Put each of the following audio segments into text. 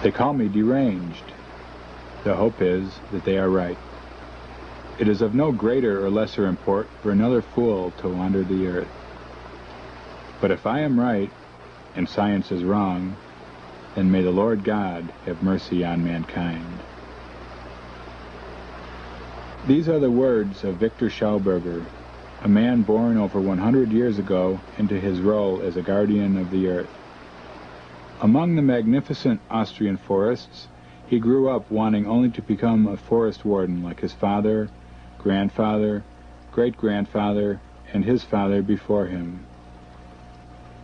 They call me deranged. The hope is that they are right. It is of no greater or lesser import for another fool to wander the earth. But if I am right, and science is wrong, then may the Lord God have mercy on mankind. These are the words of Victor Schauberger, a man born over 100 years ago into his role as a guardian of the earth. Among the magnificent Austrian forests, he grew up wanting only to become a forest warden like his father, grandfather, great-grandfather, and his father before him.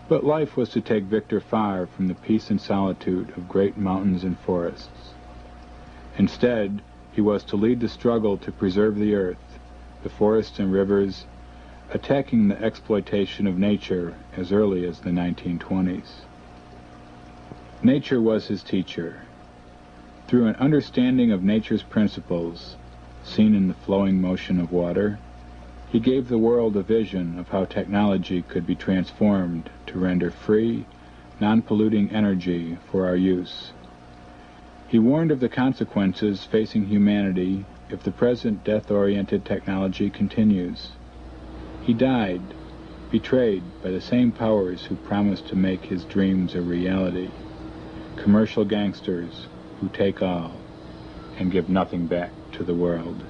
But life was to take Victor far from the peace and solitude of great mountains and forests. Instead, he was to lead the struggle to preserve the earth, the forests and rivers, attacking the exploitation of nature as early as the 1920s. Nature was his teacher. Through an understanding of nature's principles, seen in the flowing motion of water, he gave the world a vision of how technology could be transformed to render free, non-polluting energy for our use. He warned of the consequences facing humanity if the present death-oriented technology continues. He died, betrayed by the same powers who promised to make his dreams a reality, commercial gangsters who take all and give nothing back to the world.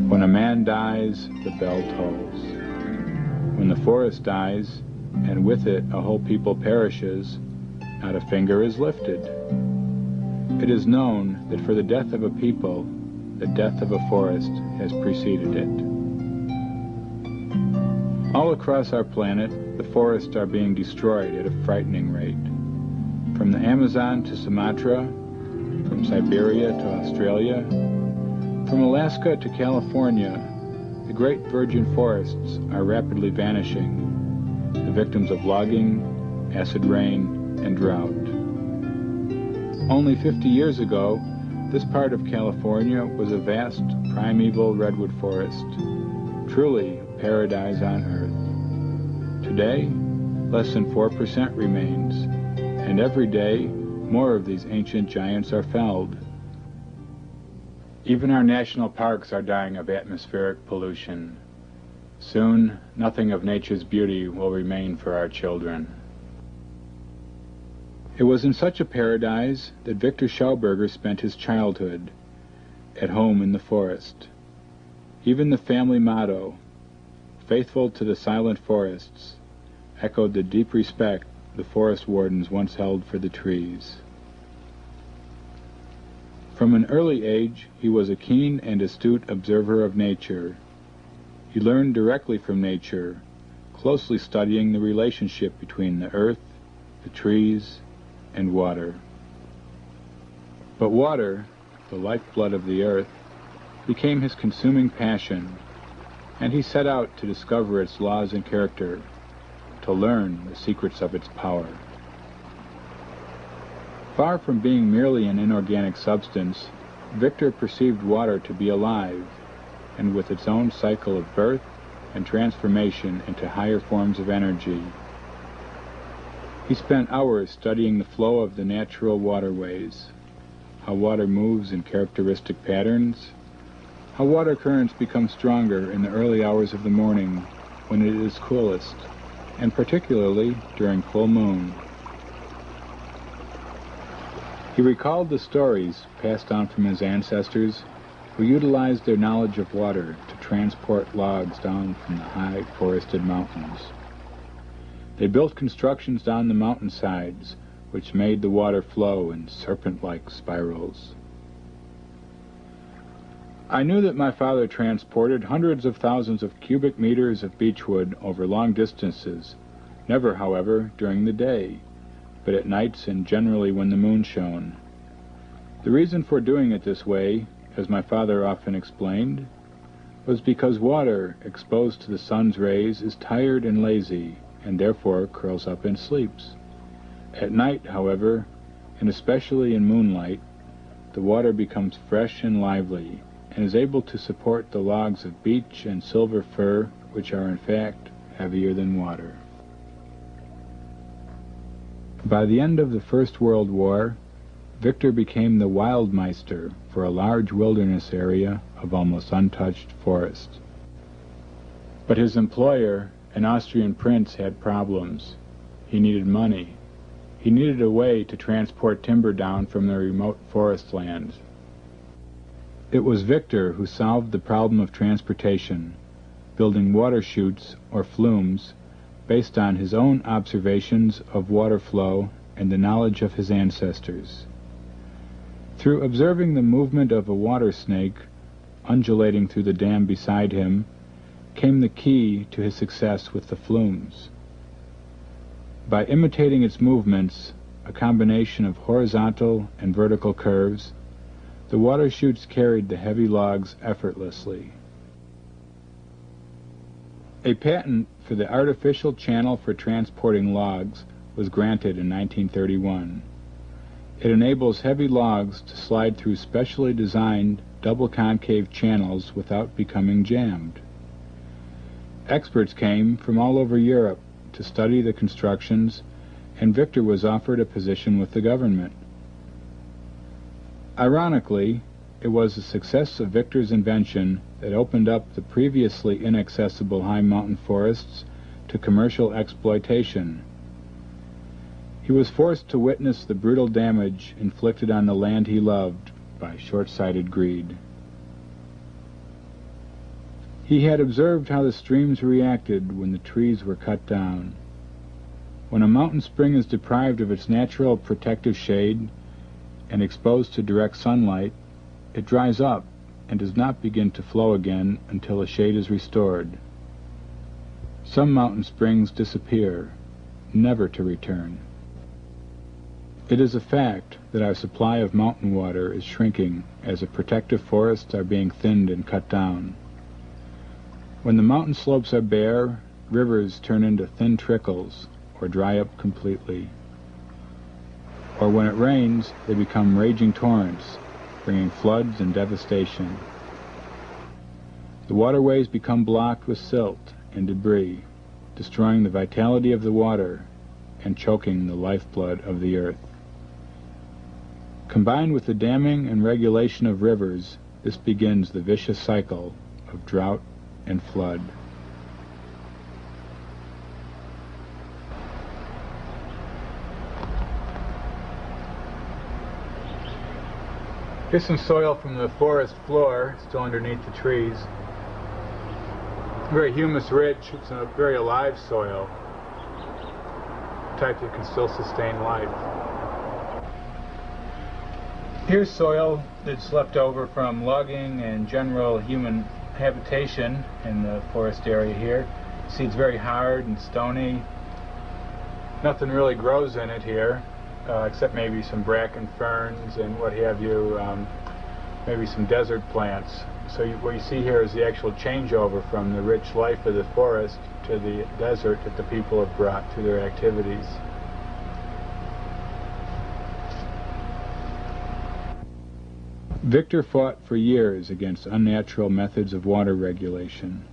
When a man dies, the bell tolls. When the forest dies, and with it a whole people perishes, not a finger is lifted. It is known that for the death of a people, the death of a forest has preceded it. All across our planet, the forests are being destroyed at a frightening rate. From the Amazon to Sumatra, from Siberia to Australia, from Alaska to California, the great virgin forests are rapidly vanishing, the victims of logging, acid rain, and drought. Only 50 years ago, this part of California was a vast, primeval redwood forest, truly a paradise on earth. Today, less than 4% remains, and every day, more of these ancient giants are felled. Even our national parks are dying of atmospheric pollution. Soon, nothing of nature's beauty will remain for our children. It was in such a paradise that Victor Schauberger spent his childhood, at home in the forest. Even the family motto, "Faithful to the silent forests," echoed the deep respect the forest wardens once held for the trees. From an early age, he was a keen and astute observer of nature. He learned directly from nature, closely studying the relationship between the earth, the trees, and water. But water, the lifeblood of the earth, became his consuming passion, and he set out to discover its laws and character, to learn the secrets of its power. Far from being merely an inorganic substance, Victor perceived water to be alive, and with its own cycle of birth and transformation into higher forms of energy. He spent hours studying the flow of the natural waterways, how water moves in characteristic patterns, how water currents become stronger in the early hours of the morning when it is coolest, and particularly during full moon. He recalled the stories passed on from his ancestors who utilized their knowledge of water to transport logs down from the high forested mountains. They built constructions down the mountainsides which made the water flow in serpent-like spirals. I knew that my father transported hundreds of thousands of cubic meters of beechwood over long distances, never, however, during the day, but at nights and generally when the moon shone. The reason for doing it this way, as my father often explained, was because water exposed to the sun's rays is tired and lazy, and therefore curls up and sleeps. At night, however, and especially in moonlight, the water becomes fresh and lively, and is able to support the logs of beech and silver fir, which are in fact heavier than water. By the end of the First World War, Victor became the Wildmeister for a large wilderness area of almost untouched forest. But his employer, an Austrian prince, had problems. He needed money. He needed a way to transport timber down from the remote forest lands. It was Victor who solved the problem of transportation, building water chutes or flumes based on his own observations of water flow and the knowledge of his ancestors. Through observing the movement of a water snake undulating through the dam beside him came the key to his success with the flumes. By imitating its movements, a combination of horizontal and vertical curves, the water chutes carried the heavy logs effortlessly. A patent for the artificial channel for transporting logs was granted in 1931. It enables heavy logs to slide through specially designed double concave channels without becoming jammed. Experts came from all over Europe to study the constructions, and Victor was offered a position with the government. Ironically, it was the success of Victor's invention that opened up the previously inaccessible high mountain forests to commercial exploitation. He was forced to witness the brutal damage inflicted on the land he loved by short-sighted greed. He had observed how the streams reacted when the trees were cut down. When a mountain spring is deprived of its natural protective shade and exposed to direct sunlight, it dries up and does not begin to flow again until the shade is restored. Some mountain springs disappear, never to return. It is a fact that our supply of mountain water is shrinking as the protective forests are being thinned and cut down. When the mountain slopes are bare, rivers turn into thin trickles or dry up completely. Or when it rains, they become raging torrents, bringing floods and devastation. The waterways become blocked with silt and debris, destroying the vitality of the water and choking the lifeblood of the earth. Combined with the damming and regulation of rivers, this begins the vicious cycle of drought and flood. Here's some soil from the forest floor, still underneath the trees. Very humus-rich. It's a very alive soil, type that can still sustain life. Here's soil that's left over from logging and general human habitation in the forest area here. See, it's very hard and stony. Nothing really grows in it here, except maybe some bracken ferns and what have you, maybe some desert plants. So what you see here is the actual changeover from the rich life of the forest to the desert that the people have brought through their activities. Victor fought for years against unnatural methods of water regulation.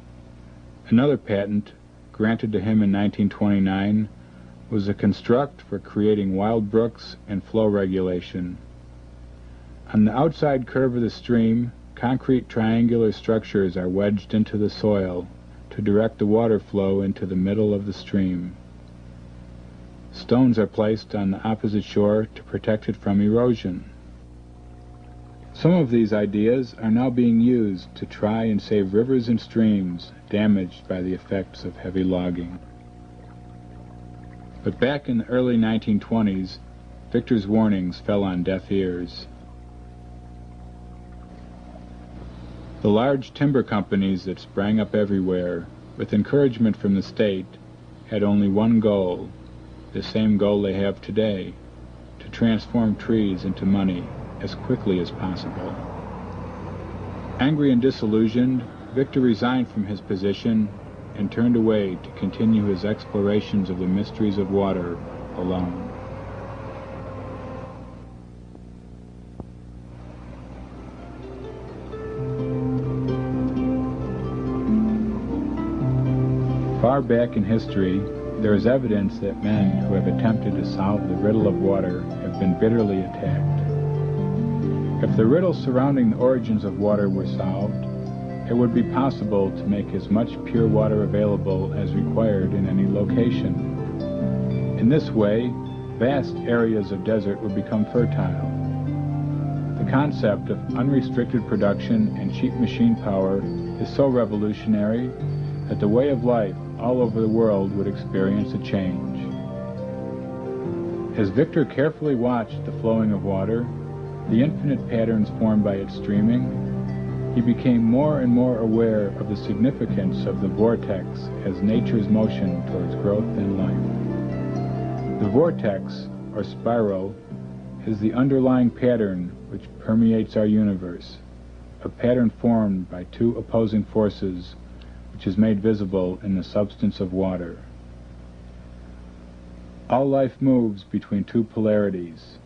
Another patent, granted to him in 1929, was a construct for creating wild brooks and flow regulation. On the outside curve of the stream, concrete triangular structures are wedged into the soil to direct the water flow into the middle of the stream. Stones are placed on the opposite shore to protect it from erosion. Some of these ideas are now being used to try and save rivers and streams damaged by the effects of heavy logging. But back in the early 1920s, Victor's warnings fell on deaf ears. The large timber companies that sprang up everywhere, with encouragement from the state, had only one goal, the same goal they have today, to transform trees into money as quickly as possible. Angry and disillusioned, Victor resigned from his position and turned away to continue his explorations of the mysteries of water alone. Far back in history, there is evidence that men who have attempted to solve the riddle of water have been bitterly attacked. If the riddle surrounding the origins of water were solved, it would be possible to make as much pure water available as required in any location. In this way, vast areas of desert would become fertile. The concept of unrestricted production and cheap machine power is so revolutionary that the way of life all over the world would experience a change. As Victor carefully watched the flowing of water, the infinite patterns formed by its streaming, he became more and more aware of the significance of the vortex as nature's motion towards growth and life. The vortex, or spiral, is the underlying pattern which permeates our universe, a pattern formed by two opposing forces which is made visible in the substance of water. All life moves between two polarities.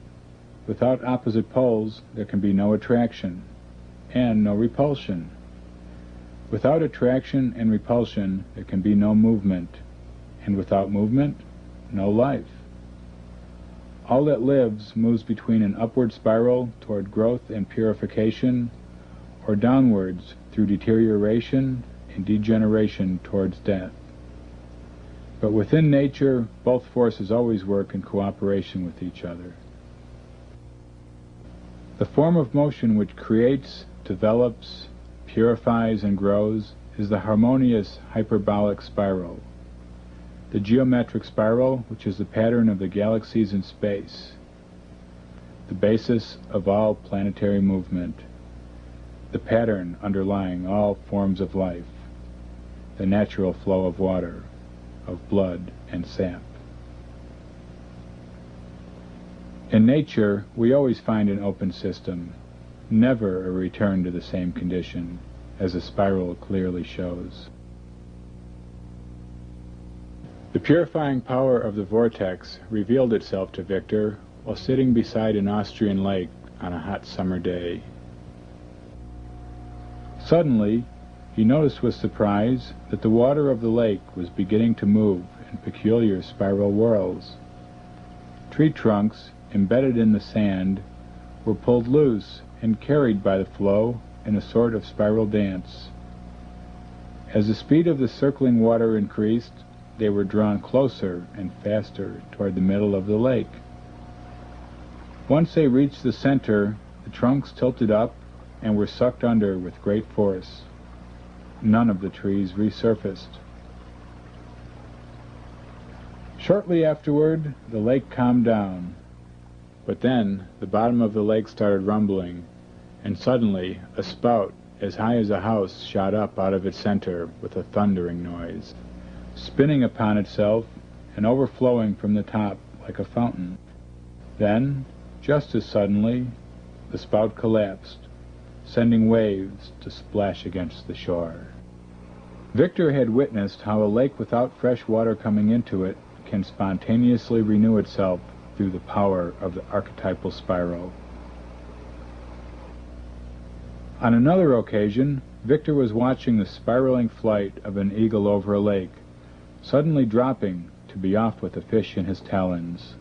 Without opposite poles, there can be no attraction and no repulsion. Without attraction and repulsion, there can be no movement, and without movement, no life. All that lives moves between an upward spiral toward growth and purification, or downwards through deterioration and degeneration towards death. But within nature, both forces always work in cooperation with each other. The form of motion which creates, develops, purifies, and grows is the harmonious hyperbolic spiral, the geometric spiral, which is the pattern of the galaxies in space, the basis of all planetary movement, the pattern underlying all forms of life, the natural flow of water, of blood and sap. In nature, we always find an open system, never a return to the same condition, as the spiral clearly shows. The purifying power of the vortex revealed itself to Victor while sitting beside an Austrian lake on a hot summer day. Suddenly, he noticed with surprise that the water of the lake was beginning to move in peculiar spiral whirls. Tree trunks, embedded in the sand, were pulled loose and carried by the flow in a sort of spiral dance. As the speed of the circling water increased, they were drawn closer and faster toward the middle of the lake. Once they reached the center, the trunks tilted up and were sucked under with great force. None of the trees resurfaced. Shortly afterward, the lake calmed down, but then the bottom of the lake started rumbling, and suddenly a spout as high as a house shot up out of its center with a thundering noise, spinning upon itself and overflowing from the top like a fountain. Then, just as suddenly, the spout collapsed, sending waves to splash against the shore. Victor had witnessed how a lake without fresh water coming into it can spontaneously renew itself through the power of the archetypal spiral. On another occasion, Victor was watching the spiraling flight of an eagle over a lake, suddenly dropping to be off with a fish in his talons.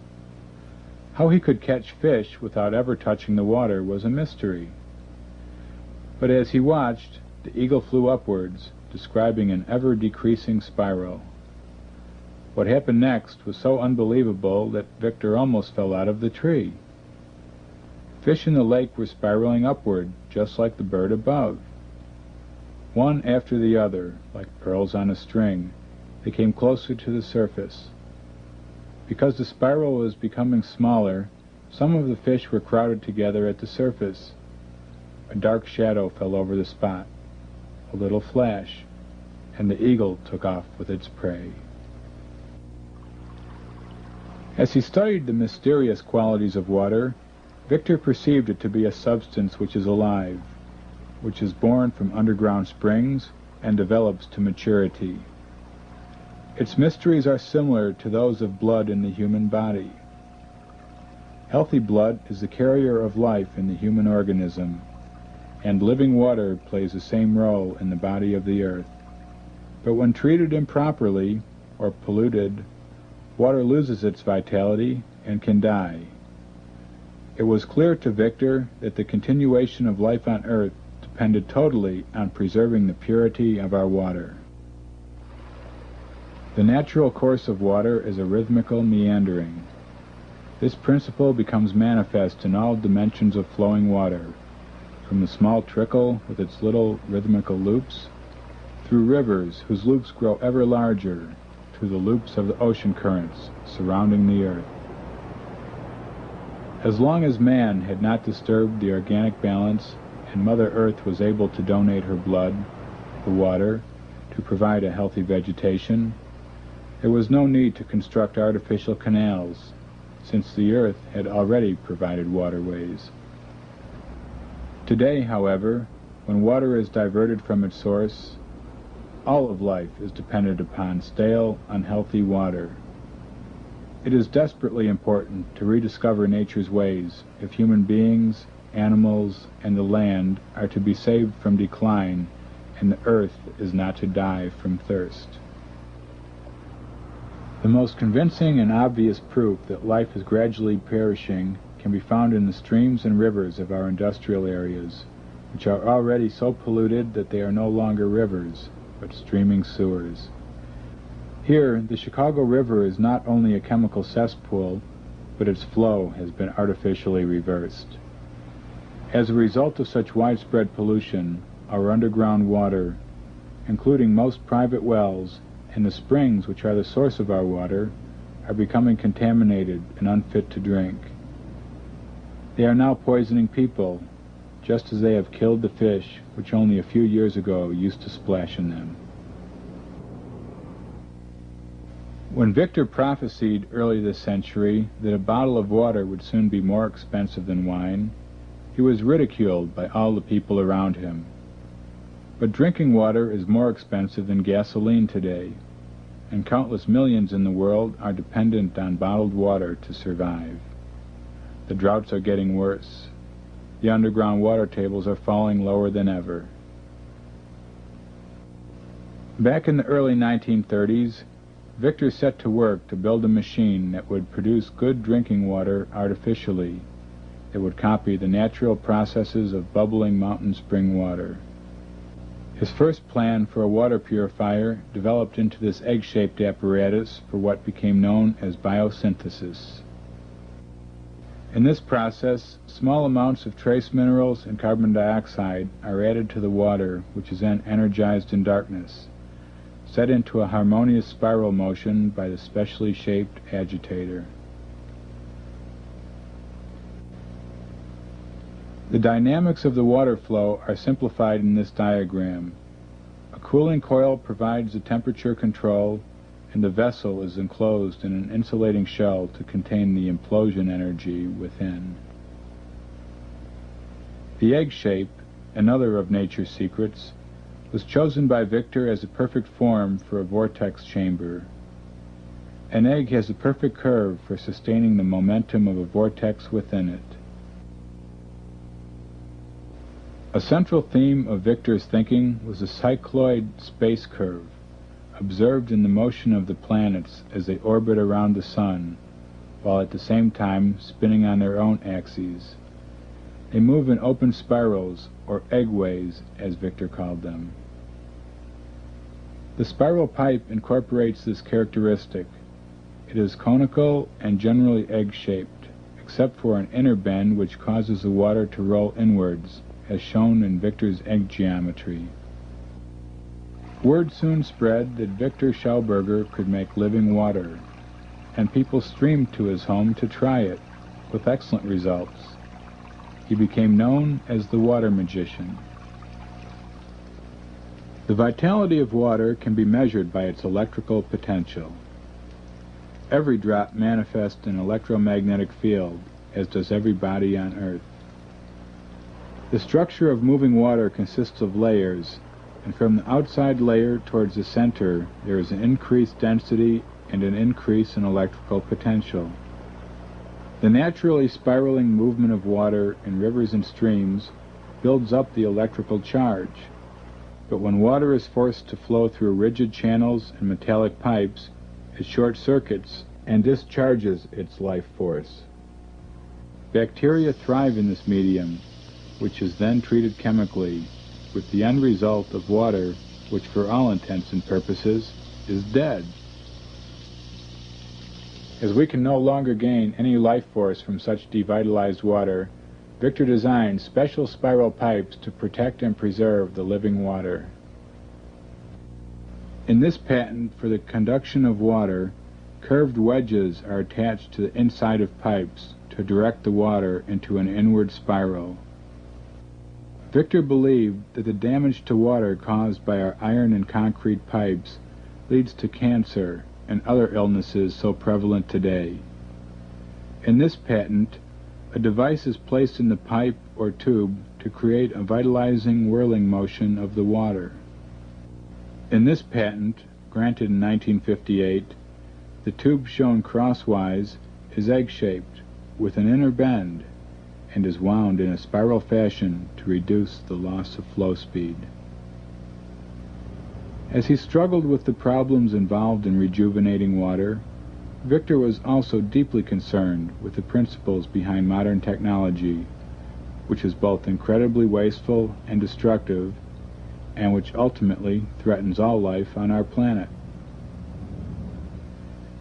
How he could catch fish without ever touching the water was a mystery. But as he watched, the eagle flew upwards, describing an ever-decreasing spiral. What happened next was so unbelievable that Victor almost fell out of the tree. Fish in the lake were spiraling upward, just like the bird above. One after the other, like pearls on a string, they came closer to the surface. Because the spiral was becoming smaller, some of the fish were crowded together at the surface. A dark shadow fell over the spot, a little flash, and the eagle took off with its prey. As he studied the mysterious qualities of water, Victor perceived it to be a substance which is alive, which is born from underground springs and develops to maturity. Its mysteries are similar to those of blood in the human body. Healthy blood is the carrier of life in the human organism, and living water plays the same role in the body of the earth. But when treated improperly, or polluted, water loses its vitality and can die. It was clear to Victor that the continuation of life on earth depended totally on preserving the purity of our water. The natural course of water is a rhythmical meandering. This principle becomes manifest in all dimensions of flowing water, from the small trickle with its little rhythmical loops, through rivers whose loops grow ever larger, to the loops of the ocean currents surrounding the earth. As long as man had not disturbed the organic balance and Mother Earth was able to donate her blood, the water, to provide a healthy vegetation, there was no need to construct artificial canals, since the earth had already provided waterways. Today, however, when water is diverted from its source, all of life is dependent upon stale, unhealthy water. It is desperately important to rediscover nature's ways if human beings, animals, and the land are to be saved from decline and the earth is not to die from thirst. The most convincing and obvious proof that life is gradually perishing can be found in the streams and rivers of our industrial areas, which are already so polluted that they are no longer rivers, but streaming sewers. Here, the Chicago River is not only a chemical cesspool, but its flow has been artificially reversed. As a result of such widespread pollution, our underground water, including most private wells, and the springs which are the source of our water, are becoming contaminated and unfit to drink. They are now poisoning people, just as they have killed the fish which only a few years ago used to splash in them. When Victor prophesied early this century that a bottle of water would soon be more expensive than wine, he was ridiculed by all the people around him. But drinking water is more expensive than gasoline today, and countless millions in the world are dependent on bottled water to survive. The droughts are getting worse. The underground water tables are falling lower than ever. Back in the early 1930s, Victor set to work to build a machine that would produce good drinking water artificially. It would copy the natural processes of bubbling mountain spring water. His first plan for a water purifier developed into this egg-shaped apparatus for what became known as biosynthesis. In this process, small amounts of trace minerals and carbon dioxide are added to the water, which is then energized in darkness, set into a harmonious spiral motion by the specially shaped agitator. The dynamics of the water flow are simplified in this diagram. A cooling coil provides the temperature control, and the vessel is enclosed in an insulating shell to contain the implosion energy within. The egg shape, another of nature's secrets, was chosen by Victor as a perfect form for a vortex chamber. An egg has a perfect curve for sustaining the momentum of a vortex within it. A central theme of Victor's thinking was the cycloid space curve, observed in the motion of the planets as they orbit around the sun, while at the same time spinning on their own axes. They move in open spirals, or eggways, as Victor called them. The spiral pipe incorporates this characteristic. It is conical and generally egg-shaped, except for an inner bend which causes the water to roll inwards, as shown in Victor's egg geometry. Word soon spread that Victor Schauberger could make living water, and people streamed to his home to try it, with excellent results. He became known as the water magician. The vitality of water can be measured by its electrical potential. Every drop manifests an electromagnetic field, as does every body on Earth. The structure of moving water consists of layers, and from the outside layer towards the center there is an increased density and an increase in electrical potential. The naturally spiraling movement of water in rivers and streams builds up the electrical charge, but when water is forced to flow through rigid channels and metallic pipes, it short-circuits and discharges its life force. Bacteria thrive in this medium, which is then treated chemically, with the end result of water, which for all intents and purposes is dead. As we can no longer gain any life force from such devitalized water, Victor designed special spiral pipes to protect and preserve the living water. In this patent for the conduction of water, curved wedges are attached to the inside of pipes to direct the water into an inward spiral. Victor believed that the damage to water caused by our iron and concrete pipes leads to cancer and other illnesses so prevalent today. In this patent, a device is placed in the pipe or tube to create a vitalizing whirling motion of the water. In this patent, granted in 1958, the tube shown crosswise is egg-shaped with an inner bend and is wound in a spiral fashion to reduce the loss of flow speed. As he struggled with the problems involved in rejuvenating water, Victor was also deeply concerned with the principles behind modern technology, which is both incredibly wasteful and destructive, and which ultimately threatens all life on our planet.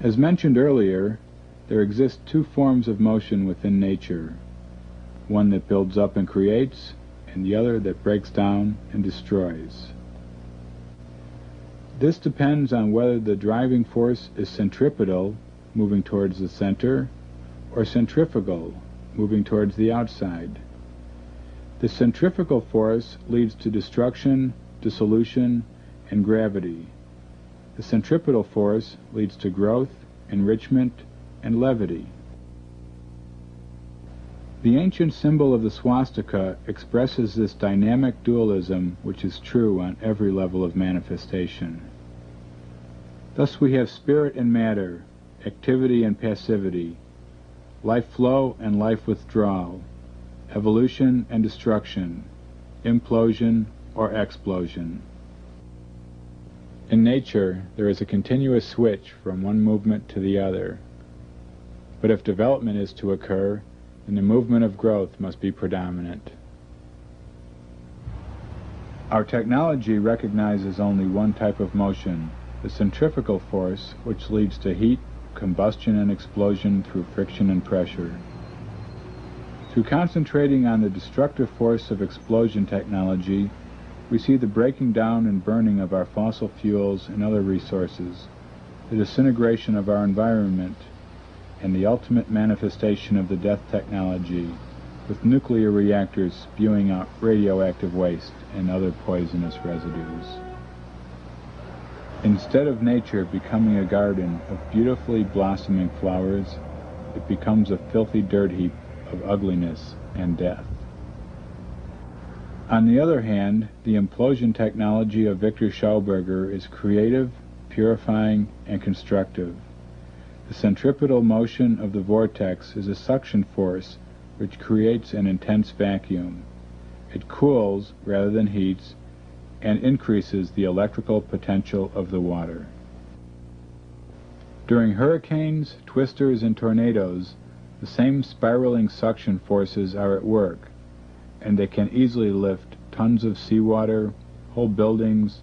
As mentioned earlier, there exist two forms of motion within nature, one that builds up and creates, and the other that breaks down and destroys. This depends on whether the driving force is centripetal, moving towards the center, or centrifugal, moving towards the outside. The centrifugal force leads to destruction, dissolution, and gravity. The centripetal force leads to growth, enrichment, and levity. The ancient symbol of the swastika expresses this dynamic dualism which is true on every level of manifestation. Thus we have spirit and matter, activity and passivity, life flow and life withdrawal, evolution and destruction, implosion or explosion. In nature, there is a continuous switch from one movement to the other. But if development is to occur, then the movement of growth must be predominant. Our technology recognizes only one type of motion, the centrifugal force, which leads to heat, combustion, and explosion through friction and pressure. Through concentrating on the destructive force of explosion technology, we see the breaking down and burning of our fossil fuels and other resources, the disintegration of our environment, and the ultimate manifestation of the death technology, with nuclear reactors spewing out radioactive waste and other poisonous residues. Instead of nature becoming a garden of beautifully blossoming flowers, it becomes a filthy dirt heap of ugliness and death. On the other hand, the implosion technology of Victor Schauberger is creative, purifying, and constructive. The centripetal motion of the vortex is a suction force which creates an intense vacuum. It cools rather than heats and increases the electrical potential of the water. During hurricanes, twisters, and tornadoes, the same spiraling suction forces are at work, and they can easily lift tons of seawater, whole buildings,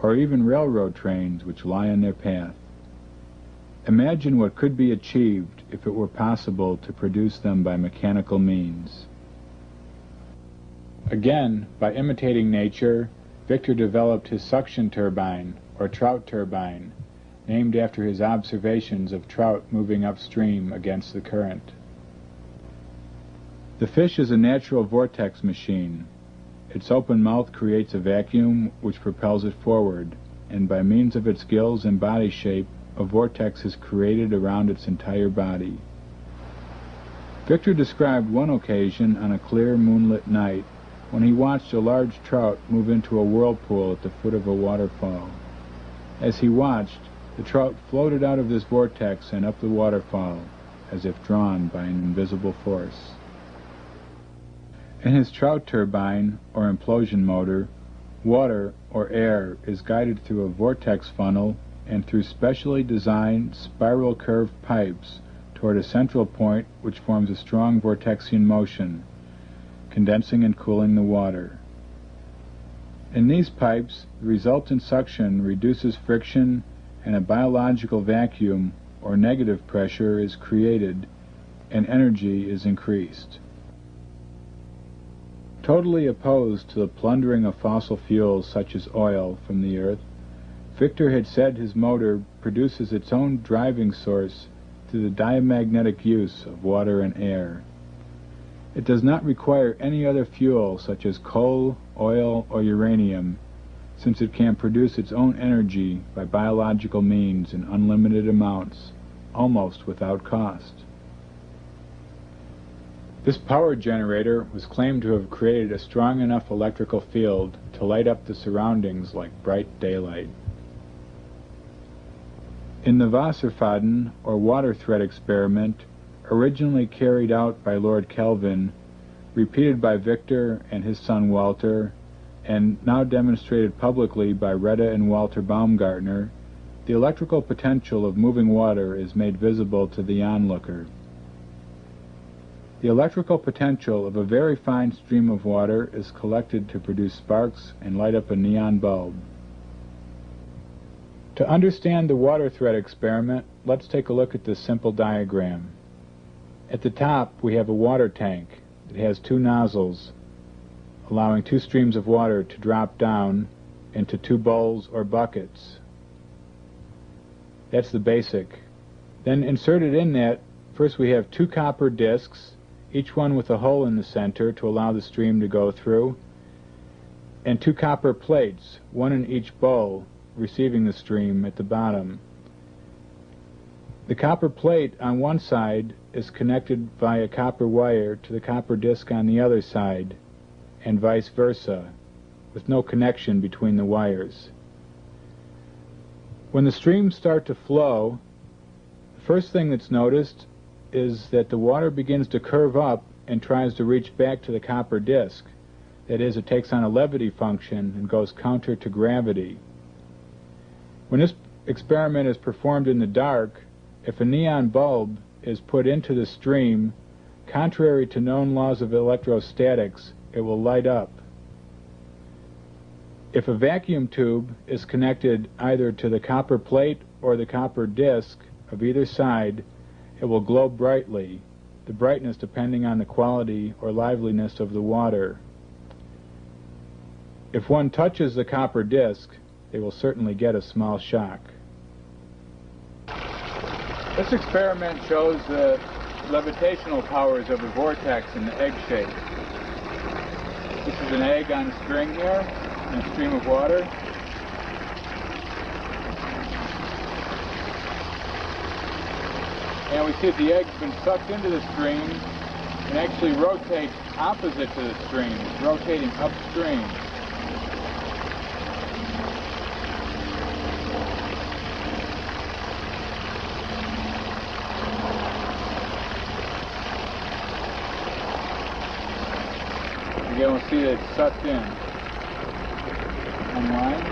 or even railroad trains which lie in their path. Imagine what could be achieved if it were possible to produce them by mechanical means. Again, by imitating nature, Victor developed his suction turbine, or trout turbine, named after his observations of trout moving upstream against the current. The fish is a natural vortex machine. Its open mouth creates a vacuum which propels it forward, and by means of its gills and body shape, a vortex is created around its entire body. Victor described one occasion on a clear moonlit night when he watched a large trout move into a whirlpool at the foot of a waterfall. As he watched, the trout floated out of this vortex and up the waterfall, as if drawn by an invisible force. In his trout turbine, or implosion motor, water, or air, is guided through a vortex funnel and through specially designed spiral curved pipes toward a central point which forms a strong vortexian motion, condensing and cooling the water. In these pipes, the resultant suction reduces friction and a biological vacuum, or negative pressure, is created and energy is increased. Totally opposed to the plundering of fossil fuels such as oil from the earth, Victor had said his motor produces its own driving source through the diamagnetic use of water and air. It does not require any other fuel such as coal, oil, or uranium, since it can produce its own energy by biological means in unlimited amounts, almost without cost. This power generator was claimed to have created a strong enough electrical field to light up the surroundings like bright daylight. In the Wasserfaden, or water thread experiment, originally carried out by Lord Kelvin, repeated by Victor and his son Walter, and now demonstrated publicly by Retta and Walter Baumgartner, the electrical potential of moving water is made visible to the onlooker. The electrical potential of a very fine stream of water is collected to produce sparks and light up a neon bulb. To understand the water thread experiment, let's take a look at this simple diagram. At the top, we have a water tank that has two nozzles, allowing two streams of water to drop down into two bowls or buckets. That's the basic. Then inserted in that, first we have two copper discs, each one with a hole in the center to allow the stream to go through, and two copper plates, one in each bowl, receiving the stream at the bottom. The copper plate on one side is connected via copper wire to the copper disc on the other side, and vice versa, with no connection between the wires. When the streams start to flow, the first thing that's noticed is that the water begins to curve up and tries to reach back to the copper disc. That is, it takes on a levity function and goes counter to gravity. When this experiment is performed in the dark, if a neon bulb is put into the stream, contrary to known laws of electrostatics, it will light up. If a vacuum tube is connected either to the copper plate or the copper disc of either side, it will glow brightly, the brightness depending on the quality or liveliness of the water. If one touches the copper disc, they will certainly get a small shock. This experiment shows the levitational powers of a vortex in the egg shape. This is an egg on a string here, in a stream of water. And we see that the egg's been sucked into the stream and actually rotates opposite to the stream. It's rotating upstream. Again, we'll see that it's sucked in. Unwind.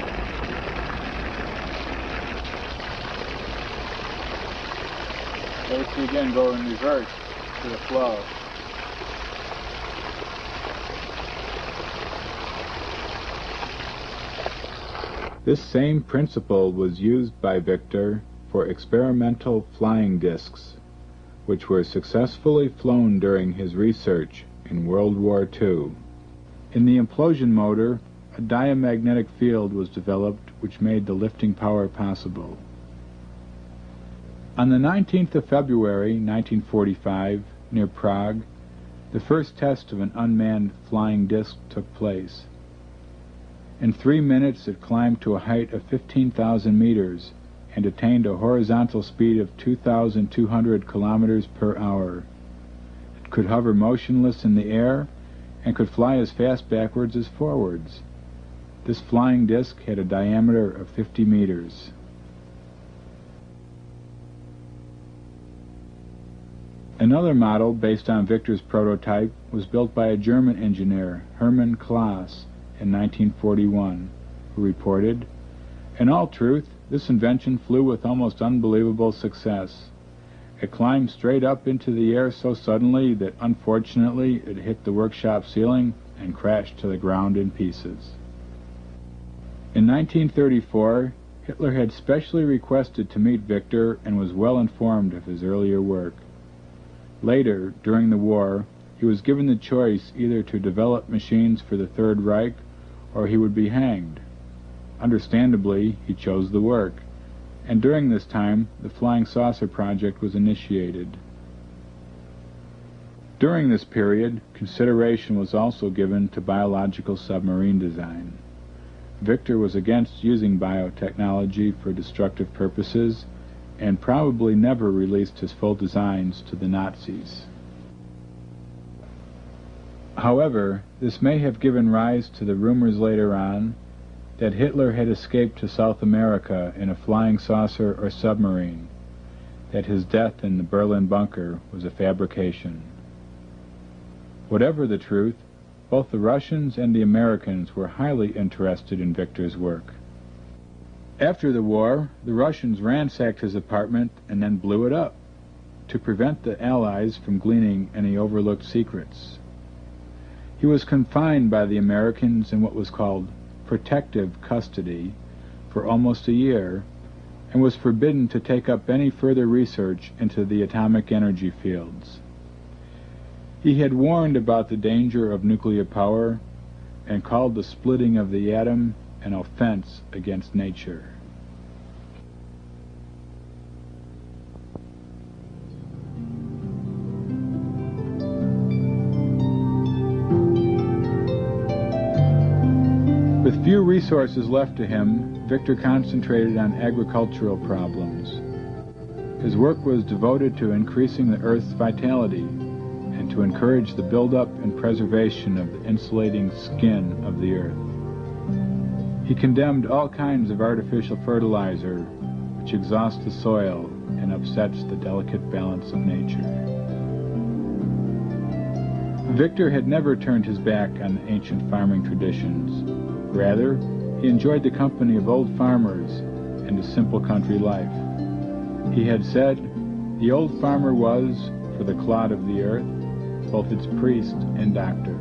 So we see again go in reverse to the flow. This same principle was used by Victor for experimental flying discs, which were successfully flown during his research in World War II. In the implosion motor, a diamagnetic field was developed which made the lifting power possible. On the 19th of February, 1945, near Prague, the first test of an unmanned flying disc took place. In 3 minutes it climbed to a height of 15,000 meters and attained a horizontal speed of 2,200 kilometers per hour. It could hover motionless in the air and could fly as fast backwards as forwards. This flying disc had a diameter of 50 meters. Another model based on Victor's prototype was built by a German engineer, Hermann Klaas, in 1941, who reported, "In all truth, this invention flew with almost unbelievable success. It climbed straight up into the air so suddenly that unfortunately it hit the workshop ceiling and crashed to the ground in pieces." In 1934, Hitler had specially requested to meet Victor and was well informed of his earlier work. Later, during the war, he was given the choice either to develop machines for the Third Reich or he would be hanged. Understandably, he chose the work, and during this time, the Flying Saucer Project was initiated. During this period, consideration was also given to biological submarine design. Victor was against using biotechnology for destructive purposes, and probably never released his full designs to the Nazis. However, this may have given rise to the rumors later on that Hitler had escaped to South America in a flying saucer or submarine, that his death in the Berlin bunker was a fabrication. Whatever the truth, both the Russians and the Americans were highly interested in Victor's work. After the war, the Russians ransacked his apartment and then blew it up to prevent the Allies from gleaning any overlooked secrets. He was confined by the Americans in what was called protective custody for almost a year and was forbidden to take up any further research into the atomic energy fields. He had warned about the danger of nuclear power and called the splitting of the atom an offense against nature. With few resources left to him, Victor concentrated on agricultural problems. His work was devoted to increasing the Earth's vitality and to encourage the buildup and preservation of the insulating skin of the Earth. He condemned all kinds of artificial fertilizer, which exhausts the soil and upsets the delicate balance of nature. Victor had never turned his back on the ancient farming traditions. Rather, he enjoyed the company of old farmers and a simple country life. He had said, "The old farmer was, for the clod of the earth, both its priest and doctor."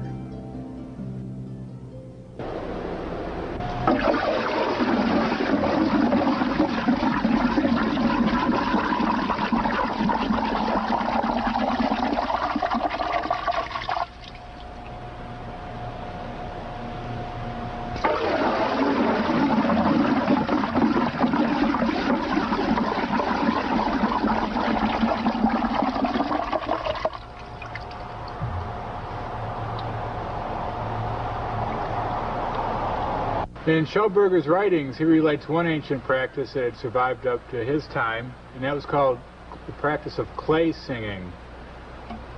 In Schauberger's writings, he relates one ancient practice that had survived up to his time, and that was called the practice of clay singing.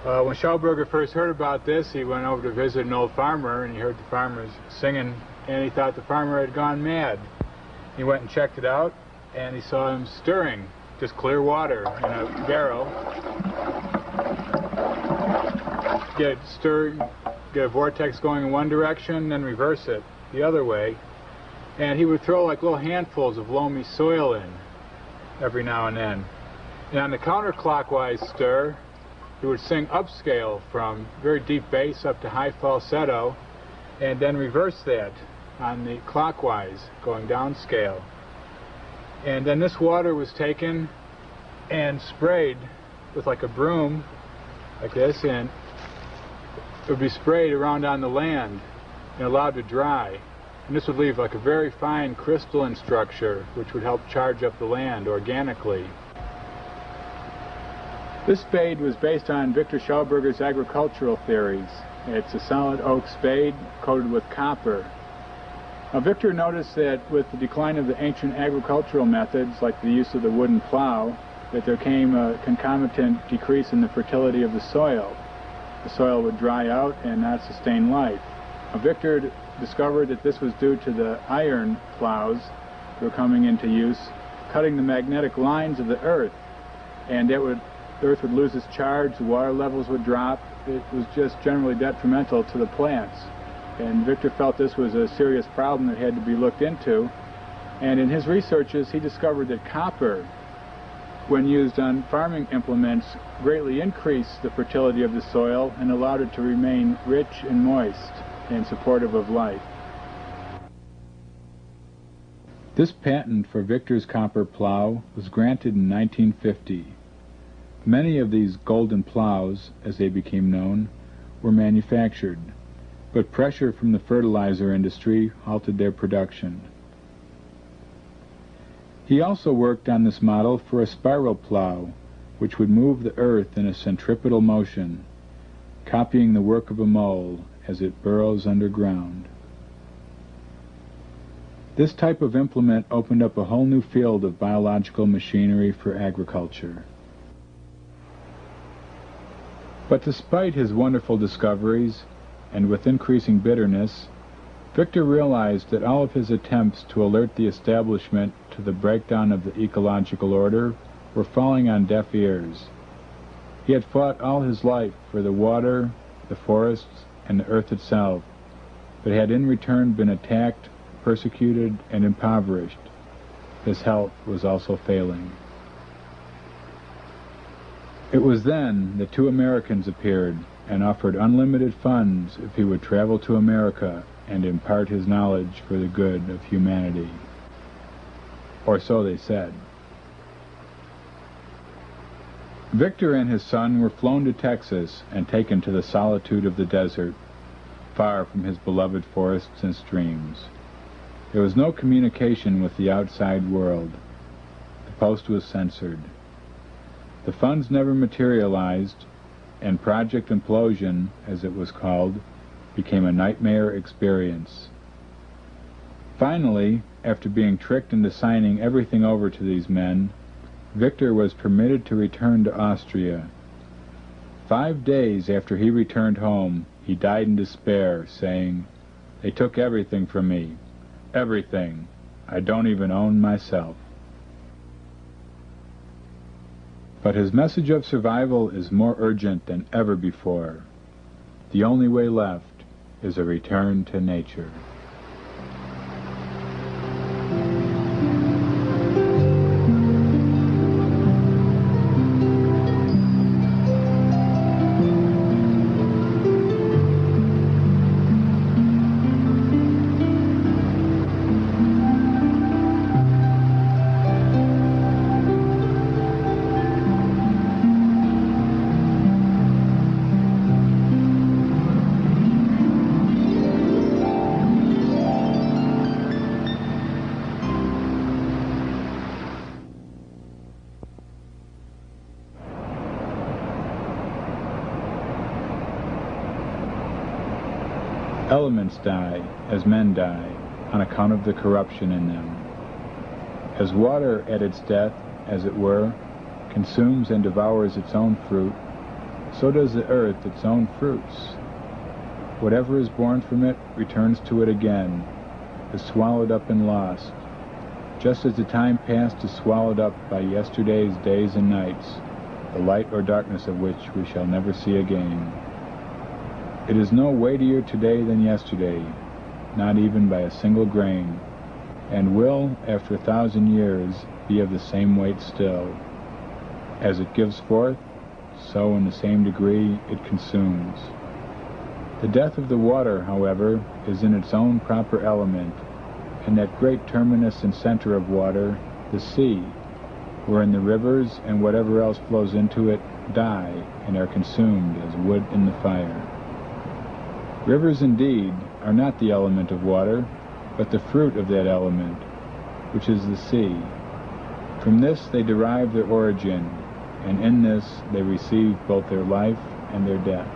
When Schauberger first heard about this, he went over to visit an old farmer, and he heard the farmers singing, and he thought the farmer had gone mad. He went and checked it out, and he saw him stirring just clear water in a barrel. Get it stirred, get a vortex going in one direction, then reverse it the other way. And he would throw like little handfuls of loamy soil in every now and then. And on the counterclockwise stir, he would sing upscale from very deep bass up to high falsetto, and then reverse that on the clockwise, going downscale. And then this water was taken and sprayed with like a broom, like this, and it would be sprayed around on the land and allowed to dry. And this would leave like a very fine crystalline structure which would help charge up the land organically. This spade was based on Victor Schauberger's agricultural theories. It's a solid oak spade coated with copper. Now, Victor noticed that with the decline of the ancient agricultural methods, like the use of the wooden plow, that there came a concomitant decrease in the fertility of the soil. the soil would dry out and not sustain life. Victor discovered that this was due to the iron plows that were coming into use, cutting the magnetic lines of the earth, and the earth would lose its charge, the water levels would drop. It was just generally detrimental to the plants. And Victor felt this was a serious problem that had to be looked into. And in his researches, he discovered that copper, when used on farming implements, greatly increased the fertility of the soil and allowed it to remain rich and moist and supportive of life. This patent for Victor's copper plow was granted in 1950. Many of these golden plows, as they became known, were manufactured, but pressure from the fertilizer industry halted their production. He also worked on this model for a spiral plow, which would move the earth in a centripetal motion, copying the work of a mole as it burrows underground. This type of implement opened up a whole new field of biological machinery for agriculture. But despite his wonderful discoveries, and with increasing bitterness, Victor realized that all of his attempts to alert the establishment to the breakdown of the ecological order were falling on deaf ears. He had fought all his life for the water, the forests, and the earth itself, but had in return been attacked, persecuted, and impoverished. His health was also failing. It was then that two Americans appeared and offered unlimited funds if he would travel to America and impart his knowledge for the good of humanity. Or so they said. Victor and his son were flown to Texas and taken to the solitude of the desert, far from his beloved forests and streams. There was no communication with the outside world. The post was censored. The funds never materialized, and Project Implosion, as it was called, became a nightmare experience. Finally, after being tricked into signing everything over to these men, Victor was permitted to return to Austria. 5 days after he returned home, he died in despair, saying, "They took everything from me. Everything. I don't even own myself." But his message of survival is more urgent than ever before. The only way left is a return to nature. Elements die as men die on account of the corruption in them. As water at its death, as it were, consumes and devours its own fruit, so does the earth its own fruits. Whatever is born from it returns to it again, is swallowed up and lost, just as the time past is swallowed up by yesterday's days and nights, the light or darkness of which we shall never see again. It is no weightier today than yesterday, not even by a single grain, and will, after 1,000 years, be of the same weight still. As it gives forth, so in the same degree it consumes. The death of the water, however, is in its own proper element, and that great terminus and center of water, the sea, wherein the rivers and whatever else flows into it die and are consumed as wood in the fire. Rivers, indeed, are not the element of water, but the fruit of that element, which is the sea. From this they derive their origin, and in this they receive both their life and their death.